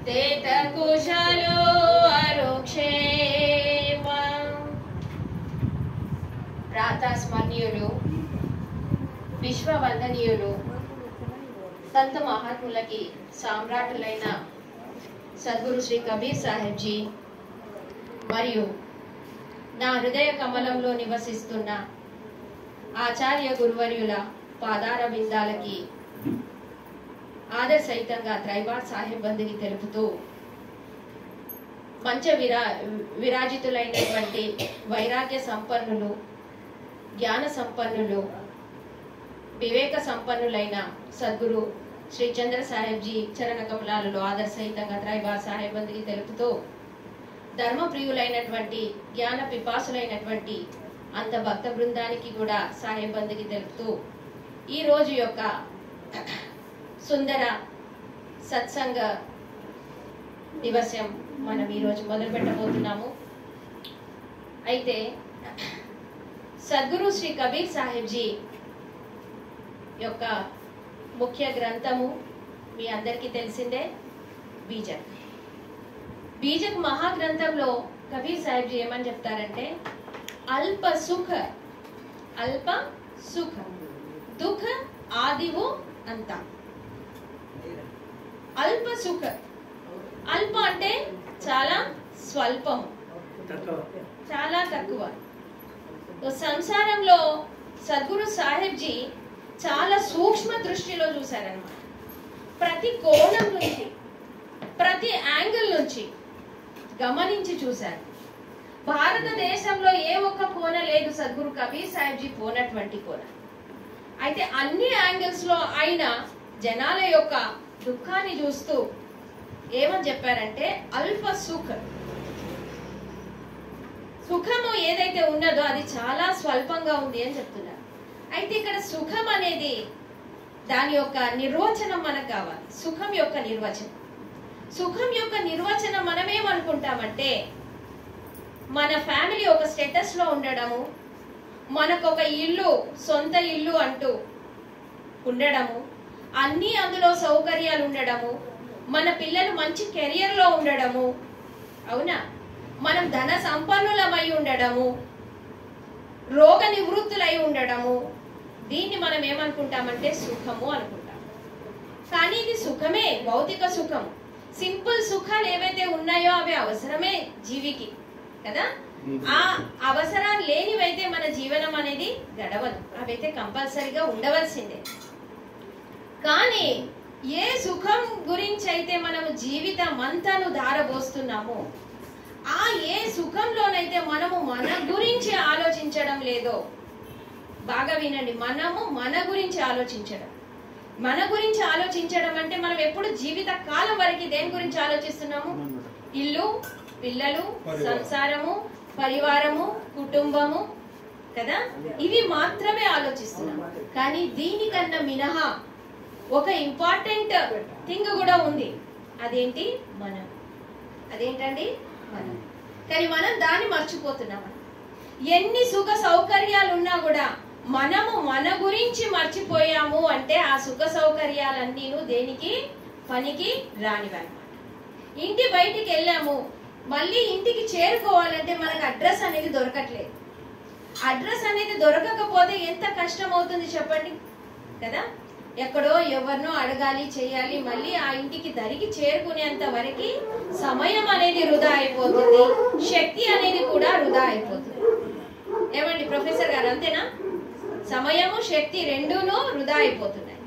तेत कुशलो अरुक्षेम प्रातस्मरणीयुलु विश्ववंदनीयुलु संत महात्मुलकी साम्राटुलैन सद्गुरु श्री कबीर साहेब जी मरियु ना हृदय कमలంలో నివసిస్తున్న ఆచార్య గురువర్యుల పాదార బిందాలకి ఆదర్ సహితంగా త్రైబార్ సాహెబ్ బందిని తెలుపుతూ మంచ విరాజితులైనటువంటి వైరాగ్య సంపన్నులు జ్ఞాన సంపన్నులు వివేక సంపన్నులైన సద్గురు శ్రీ చంద్ర సాహెబ్ జీ చరణ కమలాలలో ఆదర్ సహితంగా త్రైబార్ సాహెబ్ బందిని తెలుపుతూ ధర్మ ప్రియులైనటువంటి జ్ఞాన పిపాసులైనటువంటి అంత భక్త బృందానికి కూడా సాహెబ్ బందిని తెలుపుతూ ఈ రోజు యొక్క సుందర సత్సంగ దివసం మనం ఈ రోజు మొదలు పెట్టబోతున్నాము. అయితే సద్గురు శ్రీ కబీర్ సాహెబ్ జీ యొక్క ముఖ్య గ్రంథము మీ అందరికీ తెలిసిందే బీజక్. బీజక్ మహాగ్రంథంలో కబీర్ సాహెబ్ జీ ఏమని చెప్తారంటే అల్ప సుఖ దుఃఖ ఆదివు అంత. అల్ప సుఖ, అల్ప అంటే చాలా స్వల్పం, చాలా తక్కువ. సంసారంలో సద్గురు సాహెబ్ జీ చాలా సూక్ష్మ దృష్టిలో చూశారన్నమాట. ప్రతి కోణం నుంచి ప్రతి యాంగిల్ నుంచి గమనించి చూశారు. భారతదేశంలో ఏ ఒక్క కోన లేదు సద్గురు కబీర్ సాహెబ్ జీ పోనటువంటి కోన. అయితే అన్ని యాంగిల్స్ లో ఆయన జనాల యొక్క దుఃఖాన్ని చూస్తూ ఏమని చెప్పారంటే అల్ప సుఖము ఏదైతే ఉన్నదో అది చాలా స్వల్పంగా ఉంది అని చెప్తున్నారు. అయితే ఇక్కడ సుఖం అనేది దాని యొక్క నిర్వచనం మనకు కావాలి. సుఖం యొక్క నిర్వచనం మనమేమనుకుంటామంటే మన ఫ్యామిలీ ఒక స్టేటస్ లో ఉండడము, మనకు ఒక ఇల్లు సొంత ఇల్లు అంటూ ఉండడము, అన్ని అందులో సౌకర్యాలు ఉండడము, మన పిల్లలు మంచి కెరియర్ లో ఉండడము, అవునా, మనం ధన సంపన్నులమై ఉండడము, రోగ నివృత్తులై ఉండడము, దీన్ని మనం ఏమనుకుంటామంటే సుఖము అనుకుంటాం. కానీ ఇది సుఖమే, భౌతిక సుఖం. సింపుల్ సుఖాలు ఏవైతే ఉన్నాయో అవి అవసరమే జీవికి కదా. ఆ అవసరాలు లేనివైతే మన జీవనం అనేది గడవదు, అవైతే కంపల్సరీగా ఉండవలసిందే. కానీ ఏ సుఖం గురించి అయితే మనము జీవితం అంతాను ధారపోస్తున్నామో, ఆ ఏ సుఖంలోనైతే మనము మన గురించి ఆలోచించడం లేదో, బాగా వినండి, మనము మన గురించి ఆలోచించడం అంటే మనం ఎప్పుడు జీవిత కాలం వరకు దేని గురించి ఆలోచిస్తున్నాము? ఇల్లు, పిల్లలు, సంసారము, పరివారము, కుటుంబము కదా, ఇవి మాత్రమే ఆలోచిస్తున్నాము. కానీ దీనికన్నా మినహా ఒక ఇంపార్టెంట్ థింగ్ కూడా ఉంది. అదేంటి? మనం. అదేంటండి? మనం. కానీ మనం దాన్ని మర్చిపోతున్నాము. ఎన్ని సుఖ సౌకర్యాలు ఉన్నా కూడా మనము మన గురించి మర్చిపోయాము అంటే ఆ సుఖ సౌకర్యాలన్నీను దేనికి పనికి రానివన్నమాట. ఇంటి బయటికి వెళ్ళాము, మళ్ళీ ఇంటికి చేరుకోవాలంటే మనకు అడ్రస్ అనేది దొరకట్లేదు. అడ్రస్ అనేది దొరకకపోతే ఎంత కష్టం అవుతుంది చెప్పండి కదా. ఎక్కడో ఎవరినో అడగాలి, చేయాలి, మళ్ళీ ఆ ఇంటికి దరికి చేరుకునేంత వరకు సమయం అనేది వృధా అయిపోతుంది, శక్తి అనేది కూడా వృధా అయిపోతుంది. ఏమండి ప్రొఫెసర్ గారు, అంతేనా? సమయము శక్తి రెండూను వృధా అయిపోతున్నాయి.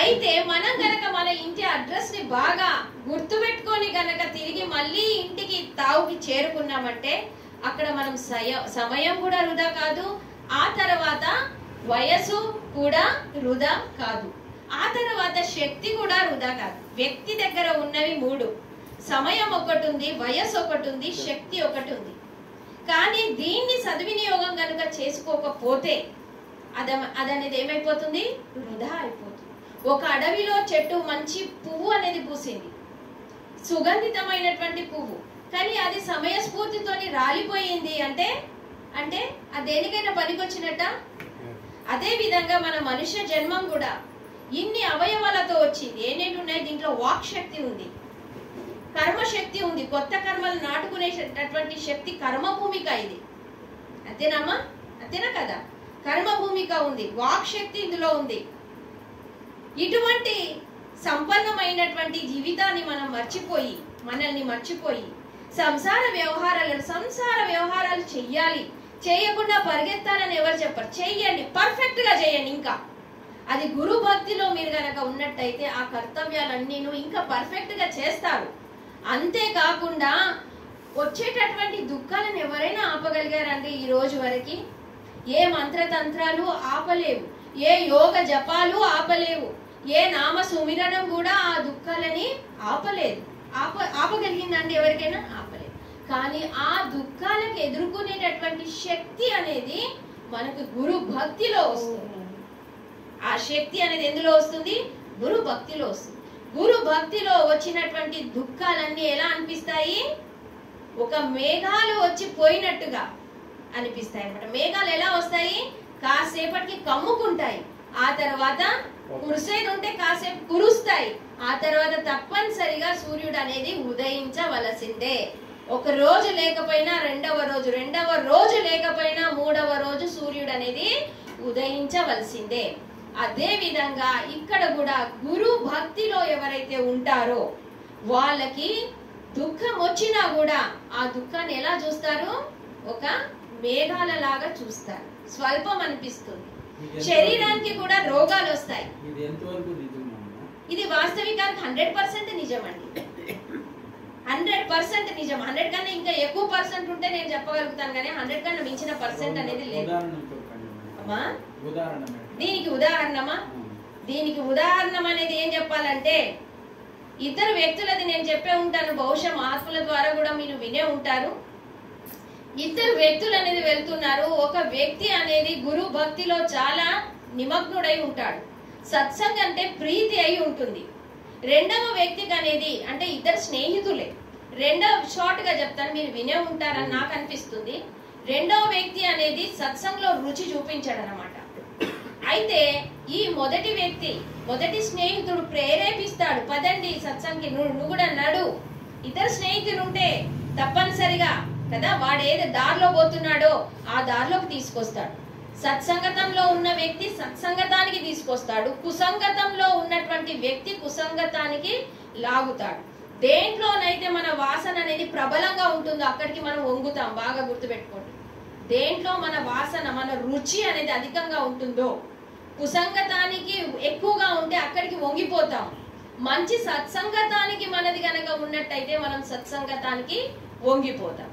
అయితే మనం గనక మన ఇంటి అడ్రస్ ని బాగా గుర్తుపెట్టుకొని గనక తిరిగి మళ్ళీ ఇంటికి తావుకి చేరుకున్నామంటే అక్కడ మనం సమయం కూడా వృధా కాదు, ఆ తర్వాత వయసు కూడా వృధా కాదు, ఆ తర్వాత శక్తి కూడా వృధా కాదు. వ్యక్తి దగ్గర ఉన్నవి మూడు: సమయం ఒకటి ఉంది, వయసు ఒకటి ఉంది, శక్తి ఒకటి ఉంది. కానీ దీన్ని సద్వినియోగం కనుక చేసుకోకపోతే అదనేది ఏమైపోతుంది? వృధా అయిపోతుంది. ఒక అడవిలో చెట్టు మంచి పువ్వు అనేది పూసింది, సుగంధితమైనటువంటి పువ్వు, కానీ అది సమయస్ఫూర్తితోని రాలిపోయింది అంటే అంటే అది దేనికైనా పనికొచ్చినట్ట? అదే విధంగా మన మనుష్య జన్మం కూడా ఇన్ని అవయవాలతో వచ్చింది. ఏంటంటే ఉన్నాయి దీంట్లో వాక్ శక్తి ఉంది, కర్మశక్తి ఉంది, కొత్త కర్మలు నాటుకునేటటువంటి శక్తి కర్మభూమిక ఇది. అంతేనమ్మా? అంతేనా కదా? కర్మభూమిక ఉంది, వాక్ శక్తి ఇందులో ఉంది. ఇటువంటి సంపన్నమైనటువంటి జీవితాన్ని మనం మర్చిపోయి, మనల్ని మర్చిపోయి సంసార వ్యవహారాలు చెయ్యాలి, చేయకుండా పరిగెత్తాలని ఎవరు చెప్పరు. చెయ్యండి, పర్ఫెక్ట్ గా చేయండి. ఇంకా అది గురు భక్తిలో మీరు గనక ఉన్నట్టయితే ఆ కర్తవ్యాలన్నీ ఇంకా పర్ఫెక్ట్ గా చేస్తారు. అంతేకాకుండా వచ్చేటటువంటి దుఃఖాలను ఎవరైనా ఆపగలిగారండి ఈ రోజు వరకు? ఏ మంత్రతంత్రాలు ఆపలేవు, ఏ యోగ జపాలు ఆపలేవు, ఏ నామ సుమిరణం కూడా ఆ దుఃఖాలని ఆపలేదు. ఆపగలిగిందండి ఎవరికైనా? ఆపలేదు. కానీ ఆ దుఃఖాలకు ఎదుర్కొనేటటువంటి శక్తి అనేది మనకు గురు భక్తిలో వస్తుంది. ఆ శక్తి అనేది ఎందులో వస్తుంది? గురు భక్తిలో వస్తుంది. గురు భక్తిలో వచ్చినటువంటి దుఃఖాలన్నీ ఎలా అనిపిస్తాయి? ఒక మేఘాలు వచ్చి పోయినట్టుగా అనిపిస్తాయి అన్నమాట. మేఘాలు ఎలా వస్తాయి? కాసేపటికి కమ్ముకుంటాయి, ఆ తర్వాత కురిసేది ఉంటే కాసేపు కురుస్తాయి, ఆ తర్వాత తప్పనిసరిగా సూర్యుడు అనేది ఉదయించవలసిందే. ఒక రోజు లేకపోయినా రెండవ రోజు లేకపోయినా మూడవ రోజు సూర్యుడు అనేది ఉదయించవలసిందే. అదే విధంగా ఇక్కడ కూడా గురు భక్తిలో ఎవరైతే ఉంటారో వాళ్ళకి దుఃఖం వచ్చినా కూడా ఆ దుఃఖాన్ని ఎలా చూస్తారు? ఒక మేఘాల లాగా చూస్తారు. స్వల్పం అనిపిస్తుంది. శరీరానికి కూడా రోగాలు వస్తాయి. ఇది వాస్తవికానికి 100% నిజం అండి. 100% నిజం. 100 కన్నా ఇంకా ఎక్కువ పర్సెంట్ ఉంటే నేను చెప్పగలుగుతాను, కానీ 100 కన్నా మించిన పర్సెంట్ అనేది లేదు. దీనికి ఉదాహరణమా? దీనికి ఉదాహరణం అనేది ఏం చెప్పాలంటే, ఇద్దరు వ్యక్తులది నేను చెప్పే ఉంటాను, బహుశా మహాత్ముల ద్వారా కూడా మీరు వినే ఉంటారు. ఇద్దరు వ్యక్తులు అనేది వెళ్తున్నారు. ఒక వ్యక్తి అనేది గురు భక్తిలో చాలా నిమగ్నుడై ఉంటాడు, సత్సంగ అంటే ప్రీతి అయి ఉంటుంది. రెండవ వ్యక్తికి అనేది, అంటే ఇద్దరు స్నేహితులే, రెండవ షార్ట్ గా చెప్తాను, మీరు వినే ఉంటారని నాకు అనిపిస్తుంది. రెండవ వ్యక్తి అనేది సత్సంగంలో రుచి చూపించాడు అన్నమాట. అయితే ఈ మొదటి స్నేహితుడు ప్రేరేపిస్తాడు, పదండి సత్సంగి, నువ్వు కూడా నడు. ఇద్దరు స్నేహితులు ఉంటే తప్పనిసరిగా కదా వాడు ఏది దారిలో పోతున్నాడో ఆ దారిలోకి తీసుకొస్తాడు. సత్సంగతంలో ఉన్న వ్యక్తి సత్సంగతానికి తీసుకొస్తాడు, కుసంగతంలో ఉన్నటువంటి వ్యక్తి కుసంగతానికి లాగుతాడు. దేంట్లోనైతే మన వాసన అనేది ప్రబలంగా ఉంటుందో అక్కడికి మనం వంగుతాం. బాగా గుర్తుపెట్టుకోండి, దేంట్లో మన వాసన, మన రుచి అనేది అధికంగా ఉంటుందో, కుసంగతానికి ఎక్కువగా ఉంటే అక్కడికి వంగిపోతాం. మంచి సత్సంగతానికి మనది గనక ఉన్నట్టయితే మనం సత్సంగతానికి వంగిపోతాం.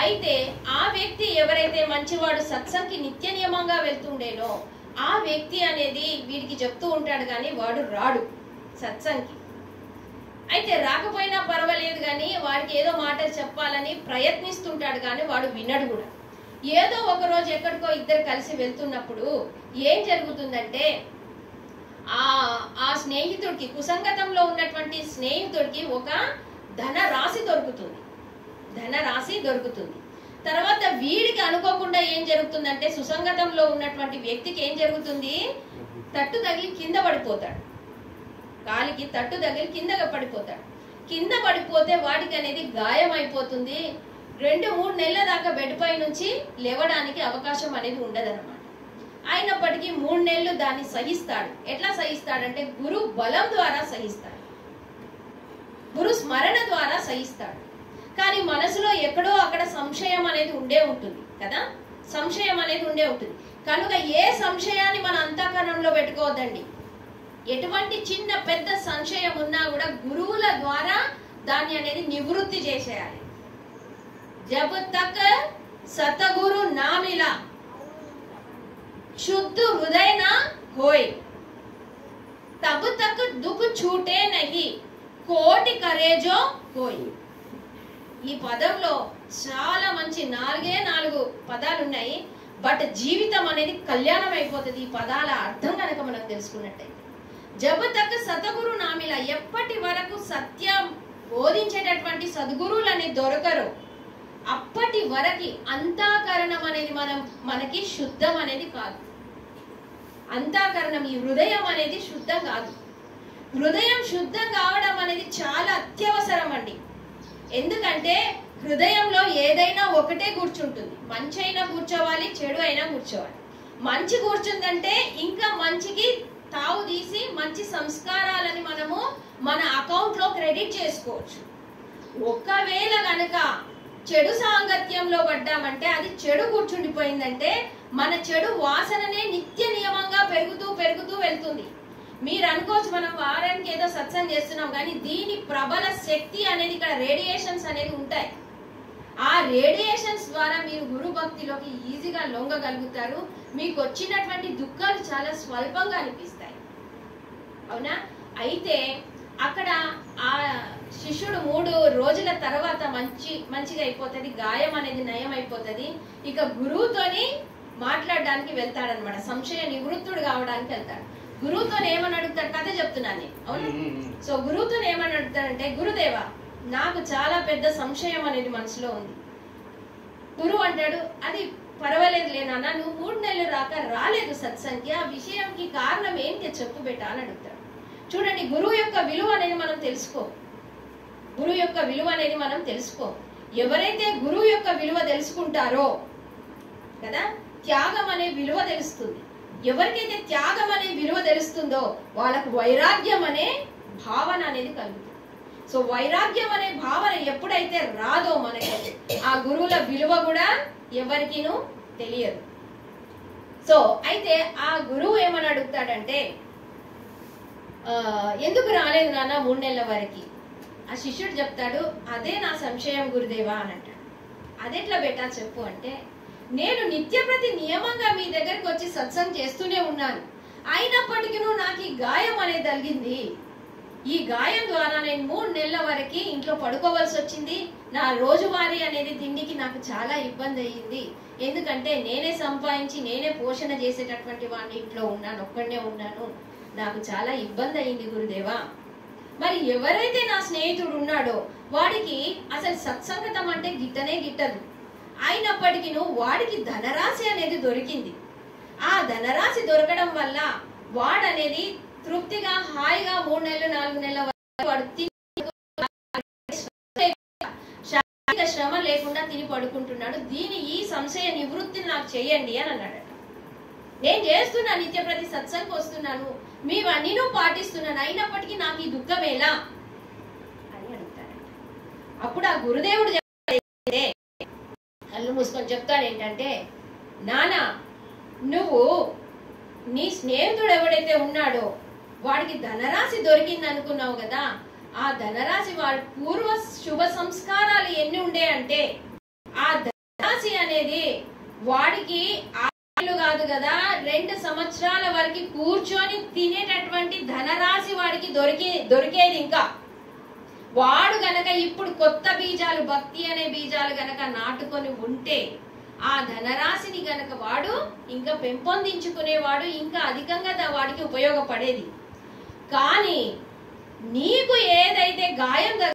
అయితే ఆ వ్యక్తి ఎవరైతే మంచివాడు, సత్సంగి నిత్య నియమంగా వెళ్తుండేనో ఆ వ్యక్తి అనేది వీడికి చెప్తూ ఉంటాడు, కానీ వాడు రాడు సత్సంగి. అయితే రాకపోయినా పర్వాలేదు కానీ వాడికి ఏదో మాటలు చెప్పాలని ప్రయత్నిస్తుంటాడు, కానీ వాడు వినడు కూడా. ఏదో ఒక రోజు ఎక్కడికో ఇద్దరు కలిసి వెళ్తున్నప్పుడు ఏం జరుగుతుందంటే, ఆ స్నేహితుడికి, కుసంగతంలో ఉన్నటువంటి స్నేహితుడికి ఒక ధనరాశి దొరుకుతుంది. తర్వాత వీడికి అనుకోకుండా ఏం జరుగుతుందంటే, సుసంగతంలో ఉన్నటువంటి వ్యక్తికి ఏం జరుగుతుంది? తట్టు తగిలి కింద పడిపోతాడు, కాలికి తట్టు తగిలి కిందగా పడిపోతాడు. కింద పడిపోతే వాడికి అనేది గాయం అయిపోతుంది. 2-3 నెలల దాకా బెడ్ పై నుంచి లేవడానికి అవకాశం అనేది ఉండదన్నమాట. అయినప్పటికీ 3 నెలలు దాన్ని సహిస్తాడు. ఎట్లా సహిస్తాడంటే గురు బలం ద్వారా సహిస్తాడు, గురు స్మరణ ద్వారా సహిస్తాడు. కానీ మనసులో ఎక్కడో అక్కడ సంశయం అనేది ఉండే ఉంటుంది కదా, సంశయం అనేది ఉండే ఉంటుంది. కనుక ఏ సంశయాన్ని మన అంతఃకరణంలో పెట్టుకోవద్దండి. ఎటువంటి చిన్న పెద్ద సంశయం ఉన్నా కూడా గురువుల ద్వారా దాన్ని అనేది నివృత్తి చేసేయాలి. जब तक सतगुरु ना मिला शुद्ध हृदय ना होए तब तक दुख छूटे नहीं कोटि करे जो कोई. ఈ పదంలో చాలా మంచి 4 పదాలు ఉన్నాయి. బట్ జీవితం అనేది కళ్యాణం అయిపోతుంది ఈ పదాల అర్థం కనుక మనం తెలుసుకున్నట్టయితే. జబ్ తక్ సతగురు నామిలా, ఎప్పటి వరకు సత్యం బోధించేటటువంటి సద్గురువులని దొరకరు అప్పటి వరకు అంతఃకరణం అనేది మనకి శుద్ధం అనేది కాదు. అంతఃకరణం, ఈ హృదయం అనేది శుద్ధం కాదు. హృదయం శుద్ధం కావడం అనేది చాలా అత్యవసరం అండి. ఎందుకంటే హృదయంలో ఏదైనా ఒకటే కూర్చుంటుంది. మంచి అయినా కూర్చోవాలి, చెడు అయినా కూర్చోవాలి. మంచి కూర్చుందంటే ఇంకా మంచికి తావు తీసి మంచి సంస్కారాలని మనము మన అకౌంట్ లో క్రెడిట్ చేసుకోవచ్చు. ఒకవేళ గనక చెడు సాంగత్యంలో పడ్డామంటే, అది చెడు కూర్చుండిపోయిందంటే మన చెడు వాసననే నిత్య నియమంగా పెరుగుతూ పెరుగుతూ వెళ్తుంది. మీరు అనుకోవచ్చు మనం వారానికి ఏదో సత్సంగం చేస్తున్నాం, కానీ దీని ప్రబల శక్తి అనేది ఇక్కడ రేడియేషన్స్ అనేది ఉంటాయి. ఆ రేడియేషన్స్ ద్వారా మీరు గురు భక్తిలోకి ఈజీగా లొంగగలుగుతారు. మీకు వచ్చినటువంటి దుఃఖాలు చాలా స్వల్పంగా అనిపిస్తాయి. అవునా? అయితే అక్కడ ఆ శిష్యుడు 3 రోజుల తర్వాత మంచిగా అయిపోతుంది, గాయం అనేది నయం అయిపోతుంది. ఇక గురువుతోని మాట్లాడడానికి వెళ్తాడనమాట, సంశయ నివృత్తుడు కావడానికి వెళ్తాడు. గురువుతో ఏమని అడుగుతాడు, కథ చెప్తున్నాను. అవును. సో గురువుతో ఏమని అడుగుతాడంటే, గురుదేవా నాకు చాలా పెద్ద సంశయం అనేది మనసులో ఉంది. గురువు అంటాడు, అది పర్వాలేదు లేనా, నువ్వు 3 నెలలు రాలేదు సత్సంగి, ఆ విషయంకి కారణం ఏంటి చెప్పు బెట్ట అని అడుగుతాడు. చూడండి, గురువు యొక్క విలువ అనేది మనం తెలుసుకో. గురువు యొక్క విలువ అనేది మనం తెలుసుకో. ఎవరైతే గురువు యొక్క విలువ తెలుసుకుంటారో కదా, త్యాగం అనే విలువ తెలుస్తుంది. ఎవరికైతే త్యాగం అనే విలువ తెలుస్తుందో వాళ్ళకు వైరాగ్యం అనే భావన అనేది కలుగుతుంది. సో వైరాగ్యం అనే భావన ఎప్పుడైతే రాదో మనకి, ఆ గురువుల విలువ కూడా ఎవరికినూ తెలియదు. సో అయితే ఆ గురువు ఏమని అడుగుతాడంటే, ఎందుకు రాలేదు నాన్న 3 నెలల వరకు? ఆ శిష్యుడు చెప్తాడు, అదే నా సంశయం గురుదేవా అని అంటాడు. అదెట్లా బెటా చెప్పు అంటే, నేను నిత్య ప్రతి నియమంగా మీ దగ్గరికి వచ్చి సత్సంగం చేస్తూనే ఉన్నాను, అయినప్పటికీ నాకు ఈ గాయం అనేది తగిలింది. ఈ గాయం ద్వారా నేను 3 నెలల వరకు ఇంట్లో పడుకోవాల్సి వచ్చింది. నా రోజువారీ అనేది తిండికి నాకు చాలా ఇబ్బంది అయ్యింది. ఎందుకంటే నేనే సంపాదించి నేనే పోషణ చేసేటటువంటి వాడిని ఇంట్లో ఉన్నాను, ఒక్కడనే ఉన్నాను. నాకు చాలా ఇబ్బంది అయింది గురుదేవా. మరి ఎవరైతే నా స్నేహితుడు ఉన్నాడో వాడికి అసలు సత్సంగతం అంటే గిట్టనే గిట్టదు. అయినప్పటికీ వాడికి ధనరాశి అనేది దొరికింది. ఆ ధనరాశి దొరకడం వల్ల వాడనేది తృప్తిగా హాయిగా 3 నెలలు 4 నెలల వరకు శారీరక శ్రమ లేకుండా తిని పడుకుంటున్నాడు. ఈ సంశయ నివృత్తిని నాకు చెయ్యండి అని అన్నాడు. నేను చేస్తున్నా, నిత్య ప్రతి సత్సంగం వస్తున్నాను, మీవన్నీ పాటిస్తున్నాను, అయినప్పటికీ నాకు ఈ దుఃఖం ఎలా అని అడుగుతాడంట. అప్పుడు ఆ గురుదేవుడు కళ్ళు మూసుకొని చెప్తాడు ఏంటంటే, నానా నువ్వు నీ స్నేహితుడు ఎవడైతే ఉన్నాడో వాడికి ధనరాశి దొరికింది అనుకున్నావు కదా, ఆ ధనరాశి వాడి పూర్వ శుభ సంస్కారాలు ఎన్ని ఉండే అంటే, ఆ ధనరాశి అనేది వాడికి కాదు కదా 2 సంవత్సరాల వరకు కూర్చొని తినేటటువంటి ధనరాశి వాడికి దొరికేది. ఇంకా వాడు గనక ఇప్పుడు కొత్త బీజాలు, భక్తి అనే బీజాలు గనక నాటుకొని ఉంటే ఆ ధనరాశిని గనక వాడు ఇంకా పెంపొందించుకునేవాడు, ఇంకా అధికంగా వాడికి ఉపయోగపడేది. కానీ నీకు ఏదైతే గాయం